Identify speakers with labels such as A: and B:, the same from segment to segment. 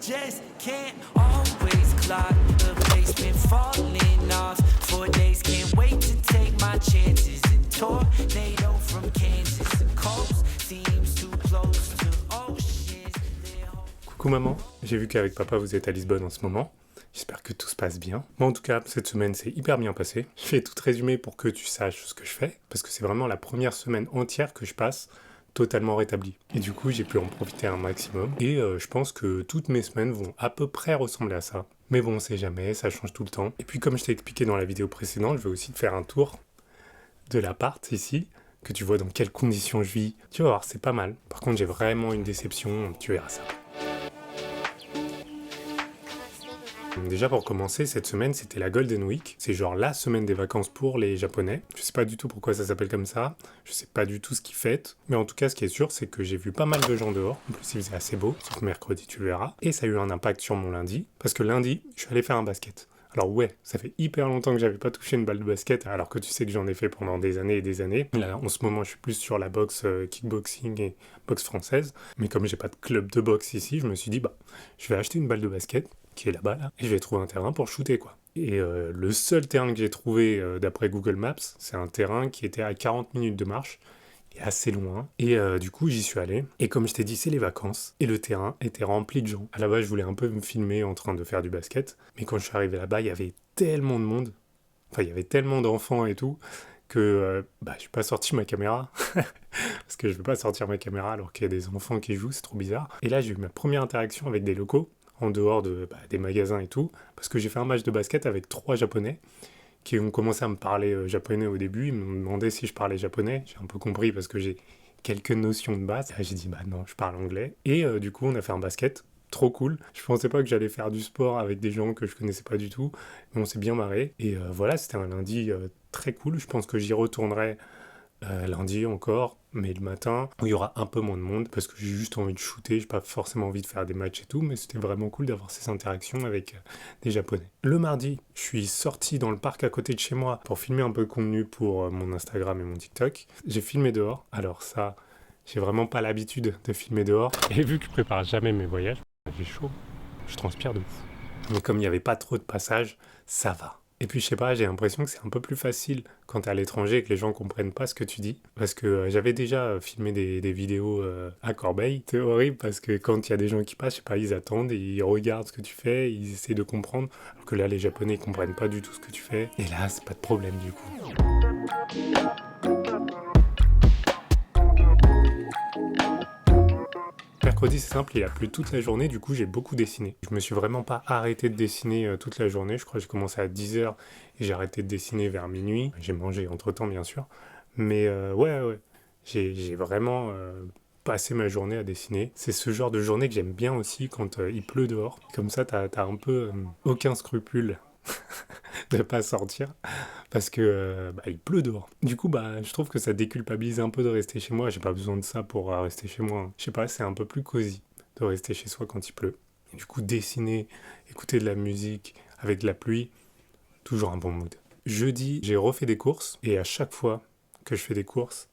A: just can't always clock. The place been falling off for days. Can't wait to take my chances. And tornado from Kansas to coast seems too close to oceans.
B: Coucou maman, j'ai vu qu'avec papa vous êtes à Lisbonne en ce moment. J'espère que tout se passe bien. Moi en tout cas, cette semaine s'est hyper bien passée. Je vais tout résumer pour que tu saches ce que je fais, parce que c'est vraiment la première semaine entière que je passe totalement rétabli. Et du coup, j'ai pu en profiter un maximum. Et je pense que toutes mes semaines vont à peu près ressembler à ça. Mais bon, on sait jamais, ça change tout le temps. Et puis comme je t'ai expliqué dans la vidéo précédente, je vais aussi te faire un tour de l'appart ici, que tu vois dans quelles conditions je vis. Tu vas voir, c'est pas mal. Par contre, j'ai vraiment une déception, tu verras ça. Déjà pour commencer, cette semaine c'était la Golden Week, c'est genre la semaine des vacances pour les Japonais. Je sais pas du tout pourquoi ça s'appelle comme ça, je sais pas du tout ce qu'ils fêtent, mais en tout cas ce qui est sûr c'est que j'ai vu pas mal de gens dehors, en plus il faisait assez beau, sauf mercredi tu le verras, et ça a eu un impact sur mon lundi, parce que lundi je suis allé faire un basket. Alors ouais, ça fait hyper longtemps que j'avais pas touché une balle de basket, alors que tu sais que j'en ai fait pendant des années et des années. Là, en ce moment, je suis plus sur la boxe kickboxing et boxe française. Mais comme j'ai pas de club de boxe ici, je me suis dit, je vais acheter une balle de basket, qui est là-bas, là, et je vais trouver un terrain pour shooter, quoi. Et le seul terrain que j'ai trouvé, d'après Google Maps, c'est un terrain qui était à 40 minutes de marche, et assez loin. Et du coup, j'y suis allé. Et comme je t'ai dit, c'est les vacances. Et le terrain était rempli de gens. À la base, je voulais un peu me filmer en train de faire du basket. Mais quand je suis arrivé là-bas, il y avait tellement de monde. Enfin, il y avait tellement d'enfants et tout que je suis pas sorti ma caméra. Parce que je veux pas sortir ma caméra alors qu'il y a des enfants qui jouent, c'est trop bizarre. Et là, j'ai eu ma première interaction avec des locaux, en dehors des magasins et tout. Parce que j'ai fait un match de basket avec 3 Japonais qui ont commencé à me parler japonais au début. Ils m'ont demandé si je parlais japonais. J'ai un peu compris parce que j'ai quelques notions de base. J'ai dit non, je parle anglais. Et du coup, on a fait un basket. Trop cool. Je pensais pas que j'allais faire du sport avec des gens que je connaissais pas du tout. Mais on s'est bien marré. Et voilà, c'était un lundi très cool. Je pense que j'y retournerai lundi encore, mais le matin, où il y aura un peu moins de monde, parce que j'ai juste envie de shooter, j'ai pas forcément envie de faire des matchs et tout, mais c'était vraiment cool d'avoir ces interactions avec des Japonais. Le mardi, je suis sorti dans le parc à côté de chez moi pour filmer un peu de contenu pour mon Instagram et mon TikTok. J'ai filmé dehors, alors ça, j'ai vraiment pas l'habitude de filmer dehors, et vu que je prépare jamais mes voyages, j'ai chaud, je transpire de fou. Mais comme il n'y avait pas trop de passages, ça va. Et puis je sais pas, j'ai l'impression que c'est un peu plus facile quand t'es à l'étranger et que les gens comprennent pas ce que tu dis. Parce que j'avais déjà filmé des vidéos à Corbeil. C'est horrible parce que quand il y a des gens qui passent, je sais pas, ils attendent et ils regardent ce que tu fais, ils essaient de comprendre. Alors que là, les Japonais ils comprennent pas du tout ce que tu fais. Et là, c'est pas de problème du coup. Mercredi c'est simple, il a plu toute la journée, du coup j'ai beaucoup dessiné. Je me suis vraiment pas arrêté de dessiner toute la journée, je crois que j'ai commencé à 10h et j'ai arrêté de dessiner vers minuit. J'ai mangé entre temps bien sûr, mais ouais, j'ai vraiment passé ma journée à dessiner. C'est ce genre de journée que j'aime bien aussi quand il pleut dehors. Comme ça t'as un peu aucun scrupule de pas sortir parce que il pleut dehors. Du coup je trouve que ça déculpabilise un peu de rester chez moi. J'ai pas besoin de ça pour rester chez moi. Je sais pas, c'est un peu plus cosy de rester chez soi quand il pleut. Et du coup dessiner, écouter de la musique avec de la pluie, toujours un bon mood. Jeudi, j'ai refait des courses et à chaque fois que je fais des courses,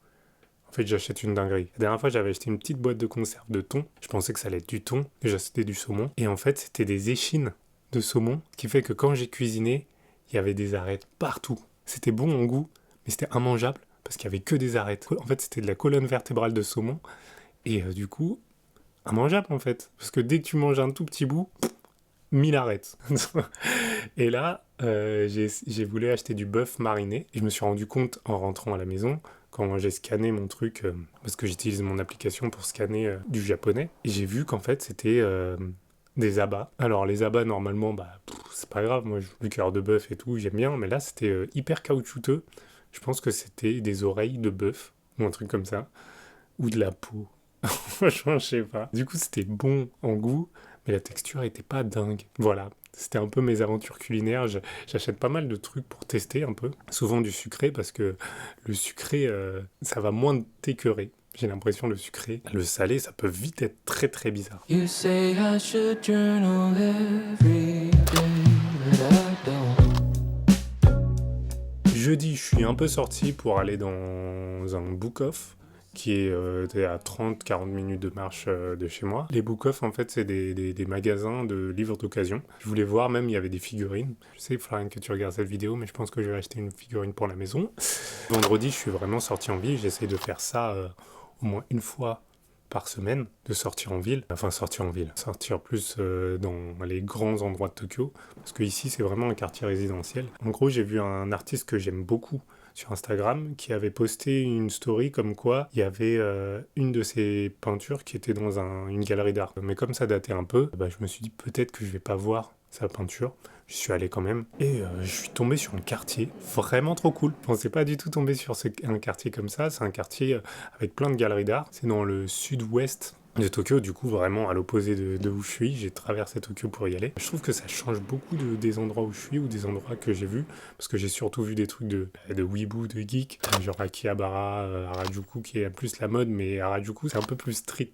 B: en fait, j'achète une dinguerie. La dernière fois, j'avais acheté une petite boîte de conserve de thon. Je pensais que ça allait être du thon. Et j'achetais du saumon. Et en fait, c'était des échines de saumon, ce qui fait que quand j'ai cuisiné, il y avait des arêtes partout. C'était bon en goût, mais c'était immangeable parce qu'il y avait que des arêtes. En fait, c'était de la colonne vertébrale de saumon et du coup, immangeable en fait. Parce que dès que tu manges un tout petit bout, 1000 arêtes. Et là, j'ai voulu acheter du bœuf mariné et je me suis rendu compte en rentrant à la maison quand j'ai scanné mon truc, parce que j'utilise mon application pour scanner du japonais, et j'ai vu qu'en fait, c'était des abats. Alors les abats normalement c'est pas grave, moi le cœur de bœuf et tout j'aime bien, mais là c'était hyper caoutchouteux. Je pense que c'était des oreilles de bœuf ou un truc comme ça, ou de la peau. Franchement je sais pas. Du coup c'était bon en goût, mais la texture était pas dingue. Voilà, c'était un peu mes aventures culinaires. J'achète pas mal de trucs pour tester un peu, souvent du sucré parce que le sucré ça va moins t'écœurer. J'ai l'impression le sucré, le salé, ça peut vite être très très bizarre.
A: You say I should journal every day, but I don't.
B: Jeudi, je suis un peu sorti pour aller dans un book-off qui est à 30-40 minutes de marche de chez moi. Les Book Off, en fait, c'est des magasins de livres d'occasion. Je voulais voir, même, il y avait des figurines. Je sais, Florian, que tu regardes cette vidéo, mais je pense que je vais acheter une figurine pour la maison. Vendredi, je suis vraiment sorti en ville. J'essaie de faire ça au moins une fois par semaine, de sortir en ville. Enfin, sortir plus dans les grands endroits de Tokyo, parce que ici, c'est vraiment un quartier résidentiel. En gros, j'ai vu un artiste que j'aime beaucoup sur Instagram qui avait posté une story comme quoi il y avait une de ses peintures qui était dans une galerie d'art. Mais comme ça datait un peu, je me suis dit peut-être que je vais pas voir sa peinture. Je suis allé quand même et je suis tombé sur un quartier vraiment trop cool. Je pensais pas du tout tomber sur un quartier comme ça. C'est un quartier avec plein de galeries d'art. C'est dans le sud-ouest de Tokyo, du coup vraiment à l'opposé de où je suis. J'ai traversé Tokyo pour y aller. Je trouve que ça change beaucoup des endroits où je suis ou des endroits que j'ai vus, parce que j'ai surtout vu des trucs de weeboo, de geek, genre Akihabara, Harajuku qui est plus la mode, mais Harajuku c'est un peu plus street.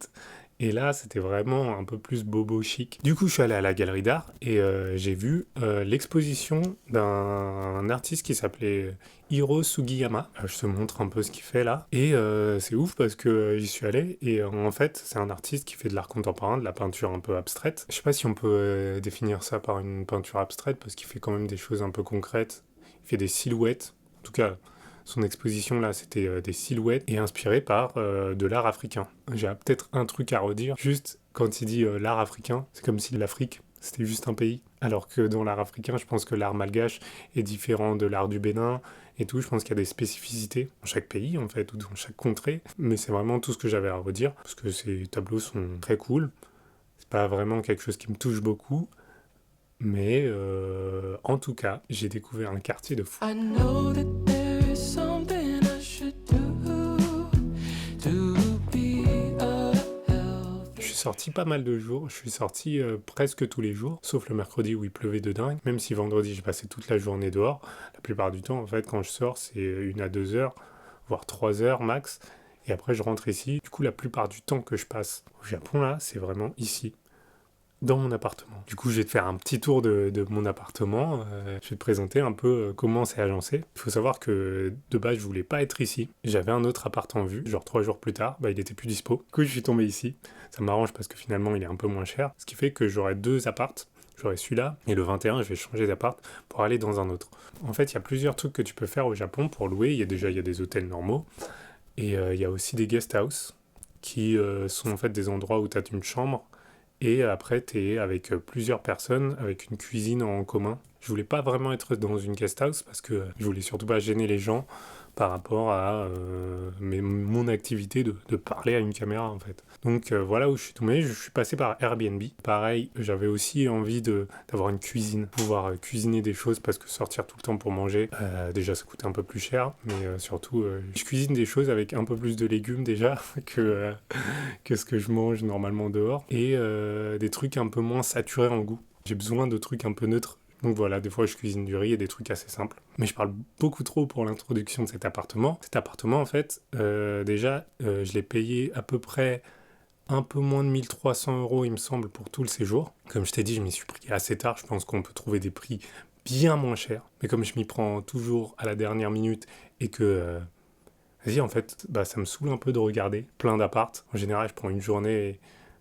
B: Et là, c'était vraiment un peu plus bobo chic. Du coup, je suis allé à la galerie d'art et j'ai vu l'exposition d'un artiste qui s'appelait Hiro Sugiyama. Je te montre un peu ce qu'il fait là. Et c'est ouf parce que j'y suis allé et en fait, c'est un artiste qui fait de l'art contemporain, de la peinture un peu abstraite. Je sais pas si on peut définir ça par une peinture abstraite parce qu'il fait quand même des choses un peu concrètes. Il fait des silhouettes. En tout cas, son exposition là, c'était des silhouettes et inspiré par de l'art africain. J'ai peut-être un truc à redire. Juste, quand il dit l'art africain, c'est comme si l'Afrique, c'était juste un pays. Alors que dans l'art africain, je pense que l'art malgache est différent de l'art du Bénin et tout. Je pense qu'il y a des spécificités dans chaque pays, en fait, ou dans chaque contrée. Mais c'est vraiment tout ce que j'avais à redire, parce que ces tableaux sont très cool. C'est pas vraiment quelque chose qui me touche beaucoup. Mais en tout cas, j'ai découvert un quartier de fou.
A: I know that there is something I should do to be a healthy.
B: Je suis sorti pas mal de jours, je suis sorti presque tous les jours, sauf le mercredi où il pleuvait de dingue. Même si vendredi j'ai passé toute la journée dehors, la plupart du temps en fait quand je sors c'est 1 à 2 heures, voire 3 heures max. Et après je rentre ici. Du coup la plupart du temps que je passe au Japon là, c'est vraiment ici, dans mon appartement. Du coup, je vais te faire un petit tour de mon appartement. Je vais te présenter un peu comment c'est agencé. Il faut savoir que de base, je voulais pas être ici. J'avais un autre appart en vue. Genre 3 jours plus tard, il était plus dispo. Du coup, je suis tombé ici. Ça m'arrange parce que finalement, il est un peu moins cher. Ce qui fait que j'aurai 2 apparts. J'aurai celui-là et le 21, je vais changer d'appart pour aller dans un autre. En fait, il y a plusieurs trucs que tu peux faire au Japon pour louer. Il y a des hôtels normaux et il y a aussi des guest house qui sont en fait des endroits où tu as une chambre. Et après, t'es avec plusieurs personnes, avec une cuisine en commun. Je voulais pas vraiment être dans une guest house parce que je voulais surtout pas gêner les gens par rapport à mon activité de parler à une caméra en fait. Donc voilà où je suis tombé. Je suis passé par Airbnb. Pareil, j'avais aussi envie d'avoir une cuisine, pouvoir cuisiner des choses parce que sortir tout le temps pour manger, déjà ça coûte un peu plus cher, mais surtout je cuisine des choses avec un peu plus de légumes déjà que ce que je mange normalement dehors et des trucs un peu moins saturés en goût. J'ai besoin de trucs un peu neutres. Donc voilà, des fois je cuisine du riz et des trucs assez simples. Mais je parle beaucoup trop pour l'introduction de cet appartement. Cet appartement, en fait, déjà, je l'ai payé à peu près un peu moins de 1 300 €, il me semble, pour tout le séjour. Comme je t'ai dit, je m'y suis pris assez tard. Je pense qu'on peut trouver des prix bien moins chers. Mais comme je m'y prends toujours à la dernière minute et que... vas-y, en fait, ça me saoule un peu de regarder plein d'apparts. En général, je prends une journée...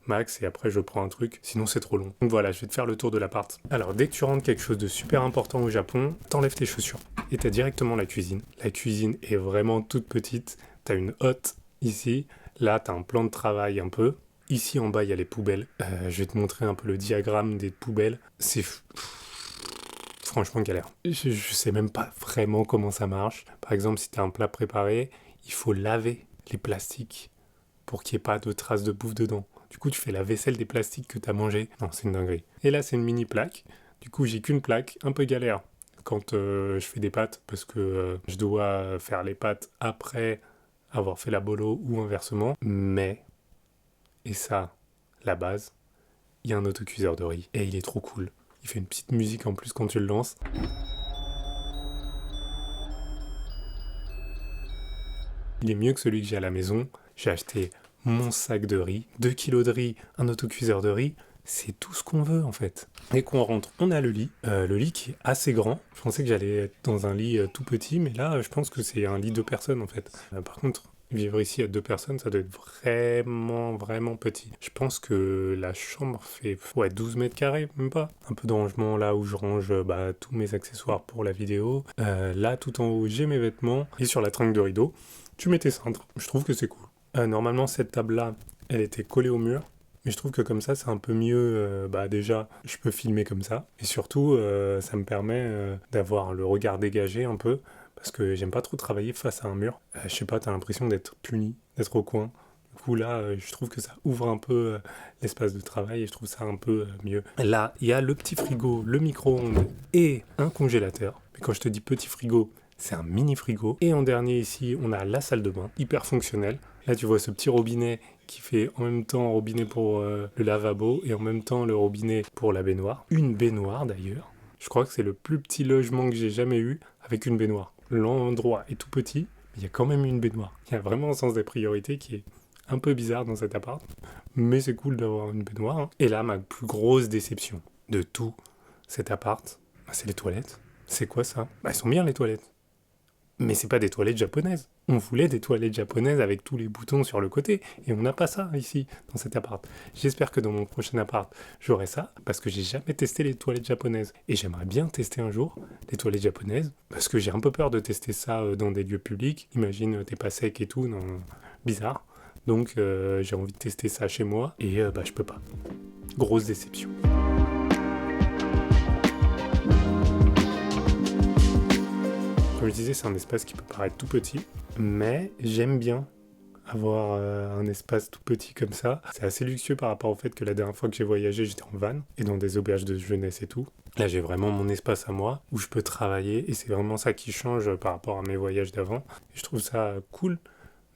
B: max et après je prends un truc, sinon c'est trop long. Donc voilà, je vais te faire le tour de l'appart. Alors dès que tu rentres quelque chose de super important au Japon, t'enlèves tes chaussures et t'as directement la cuisine. La cuisine est vraiment toute petite, t'as une hotte ici, là t'as un plan de travail un peu. Ici en bas il y a les poubelles, je vais te montrer un peu le diagramme des poubelles. C'est franchement galère. Je sais même pas vraiment comment ça marche. Par exemple si t'as un plat préparé, il faut laver les plastiques pour qu'il n'y ait pas de traces de bouffe dedans. Du coup, tu fais la vaisselle des plastiques que tu as mangé. Non, c'est une dinguerie. Et là, c'est une mini plaque. Du coup, j'ai qu'une plaque, un peu galère quand je fais des pâtes, parce que je dois faire les pâtes après avoir fait la bolo ou inversement. Mais, et ça, la base, il y a un autocuiseur de riz. Et il est trop cool. Il fait une petite musique en plus quand tu le lances. Il est mieux que celui que j'ai à la maison. J'ai acheté mon sac de riz, 2 kilos de riz, un autocuiseur de riz, c'est tout ce qu'on veut en fait. Dès qu'on rentre, on a le lit qui est assez grand. Je pensais que j'allais être dans un lit tout petit, mais là je pense que c'est un lit 2 personnes en fait. Par contre, Vivre ici à 2 personnes, ça doit être vraiment, vraiment petit. Je pense que la chambre fait 12 mètres carrés, même pas. Un peu de rangement là où je range tous mes accessoires pour la vidéo. Là, tout en haut, j'ai mes vêtements. Et sur la tringle de rideau, tu mets tes cintres. Je trouve que c'est cool. Normalement, cette table-là, elle était collée au mur. Mais je trouve que comme ça, c'est un peu mieux. Déjà, je peux filmer comme ça. Et surtout, ça me permet d'avoir le regard dégagé un peu. Parce que j'aime pas trop travailler face à un mur. Je sais pas, t'as l'impression d'être puni, d'être au coin. Du coup, là, je trouve que ça ouvre un peu l'espace de travail et je trouve ça un peu mieux. Là, il y a le petit frigo, le micro-ondes et un congélateur. Mais quand je te dis petit frigo, c'est un mini frigo. Et en dernier ici, on a la salle de bain, hyper fonctionnelle. Là, tu vois ce petit robinet qui fait en même temps robinet pour le lavabo et en même temps le robinet pour la baignoire. Une baignoire d'ailleurs. Je crois que c'est le plus petit logement que j'ai jamais eu avec une baignoire. L'endroit est tout petit, mais il y a quand même une baignoire. Il y a vraiment un sens des priorités qui est un peu bizarre dans cet appart, mais c'est cool d'avoir une baignoire. Hein. Et là, ma plus grosse déception de tout cet appart, c'est les toilettes. C'est quoi ça ? Elles sont bien les toilettes. Mais c'est pas des toilettes japonaises. On voulait des toilettes japonaises avec tous les boutons sur le côté, et on n'a pas ça ici, dans cet appart. J'espère que dans mon prochain appart, j'aurai ça, parce que j'ai jamais testé les toilettes japonaises. Et j'aimerais bien tester un jour les toilettes japonaises, parce que j'ai un peu peur de tester ça dans des lieux publics. Imagine, t'es pas sec et tout, non, bizarre. Donc j'ai envie de tester ça chez moi, et je peux pas. Grosse déception. Comme je disais, c'est un espace qui peut paraître tout petit, mais j'aime bien avoir un espace tout petit comme ça. C'est assez luxueux par rapport au fait que la dernière fois que j'ai voyagé, j'étais en van et dans des auberges de jeunesse et tout. Là, j'ai vraiment mon espace à moi où je peux travailler et c'est vraiment ça qui change par rapport à mes voyages d'avant. Et je trouve ça cool,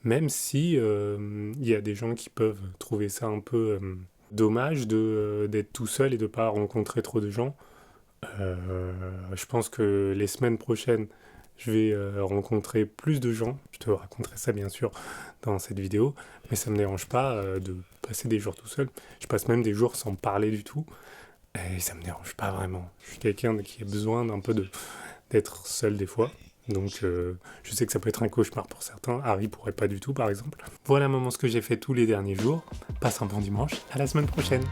B: même si il y a des gens qui peuvent trouver ça un peu dommage d'être tout seul et de ne pas rencontrer trop de gens. Je pense que les semaines prochaines, je vais rencontrer plus de gens. Je te raconterai ça bien sûr dans cette vidéo, mais ça me dérange pas de passer des jours tout seul. Je passe même des jours sans parler du tout, et ça me dérange pas vraiment. Je suis quelqu'un qui a besoin d'être seul des fois, donc je sais que ça peut être un cauchemar pour certains. Harry pourrait pas du tout par exemple. Voilà ce que j'ai fait tous les derniers jours. Passe un bon dimanche, à la semaine prochaine.